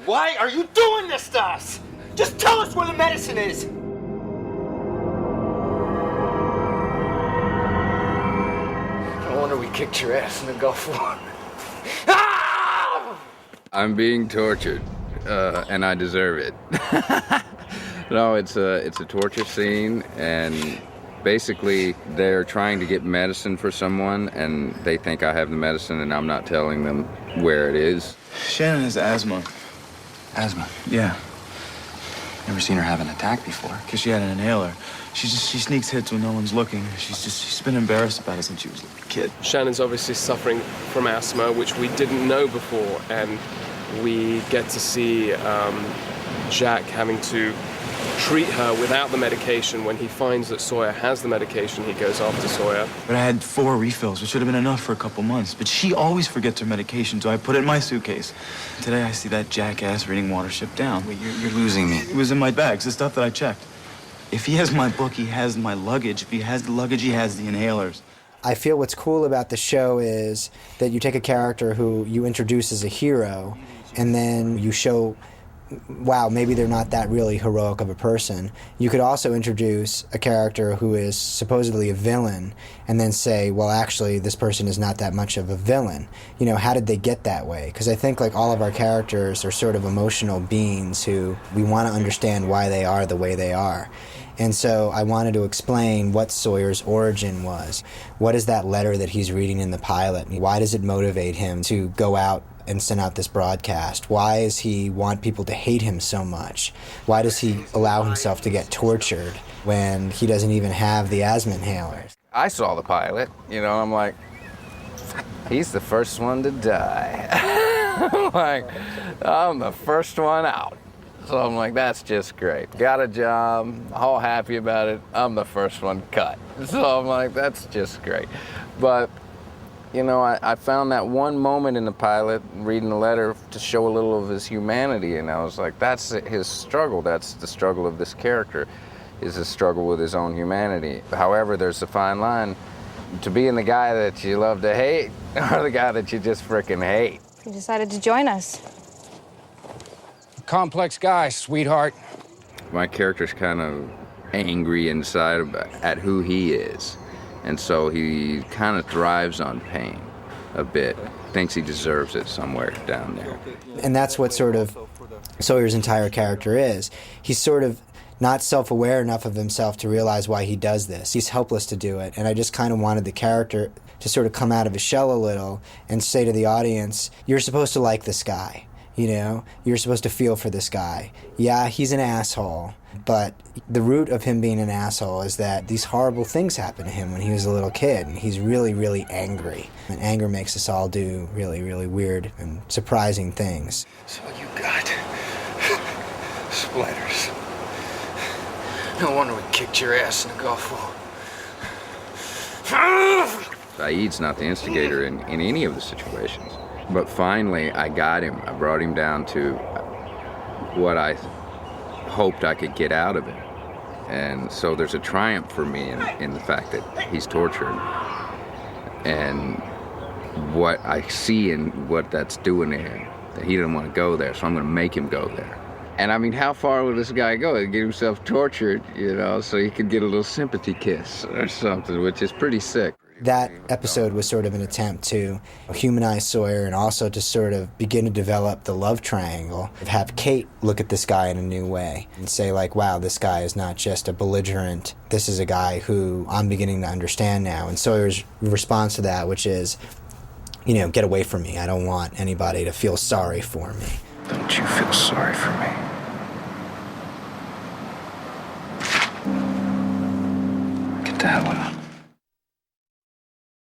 Why are you doing this to us? Just tell us where the medicine is! No wonder we kicked your ass in the Gulf War. Ah! I'm being tortured, and I deserve it. No, it's a torture scene, and basically they're trying to get medicine for someone, and they think I have the medicine, and I'm not telling them where it is. Shannon has asthma. Asthma? Yeah, Never seen her have an attack before. because she had an inhaler. She sneaks hits when no one's looking. She's been embarrassed about it since she was a little kid. Shannon's obviously suffering from asthma, which we didn't know before, and we get to see Jack having to treat her without the medication. When he finds that Sawyer has the medication, he goes after Sawyer. But I had 4 refills, which should have been enough for a couple months. But she always forgets her medication, so I put it in my suitcase. Today I see that jackass reading Watership Down. Wait, you're losing me. It was in my bags, the stuff that I checked. If he has my book, he has my luggage. If he has the luggage, he has the inhalers. I feel what's cool about the show is that you take a character who you introduce as a hero, and then you show, wow, maybe they're not that really heroic of a person. You could also introduce a character who is supposedly a villain and then say, well, actually, this person is not that much of a villain. You know, how did they get that way? Because I think like all of our characters are sort of emotional beings who we want to understand why they are the way they are. And so I wanted to explain what Sawyer's origin was. What is that letter that he's reading in the pilot? Why does it motivate him to go out and send out this broadcast? Why does he want people to hate him so much? Why does he allow himself to get tortured when he doesn't even have the asthma inhalers? I saw the pilot, you know, I'm like, he's the first one to die. I'm the first one out. So I'm like, that's just great. Got a job, all happy about it. I'm the first one cut. So I'm like, that's just great. But, you know, I found that one moment in the pilot, reading the letter, to show a little of his humanity. And I was like, that's his struggle. That's the struggle of this character, is his struggle with his own humanity. However, there's a fine line to being the guy that you love to hate or the guy that you just frickin' hate. You decided to join us. Complex guy, sweetheart. My character's kind of angry inside at who he is. And so he kind of thrives on pain a bit. Thinks he deserves it somewhere down there. And that's what sort of Sawyer's entire character is. He's sort of not self-aware enough of himself to realize why he does this. He's helpless to do it. And I just kind of wanted the character to sort of come out of his shell a little and say to the audience, you're supposed to like this guy. You know, you're supposed to feel for this guy. Yeah, he's an asshole, but the root of him being an asshole is that these horrible things happened to him when he was a little kid, and he's really, really angry. And anger makes us all do really, really weird and surprising things. So you got splinters. No wonder we kicked your ass in the Gulf War. Saeed's not the instigator in any of the situations. But finally, I got him. I brought him down to what I hoped I could get out of it. And so there's a triumph for me in the fact that he's tortured. And what I see and what that's doing to him, that he didn't want to go there, so I'm going to make him go there. And I mean, how far will this guy go? He'll get himself tortured, you know, so he could get a little sympathy kiss or something, which is pretty sick. That episode was sort of an attempt to humanize Sawyer and also to sort of begin to develop the love triangle. Have Kate look at this guy in a new way and say, like, wow, this guy is not just a belligerent. This is a guy who I'm beginning to understand now. And Sawyer's response to that, which is, you know, get away from me. I don't want anybody to feel sorry for me. Don't you feel sorry for me? Get the hell out.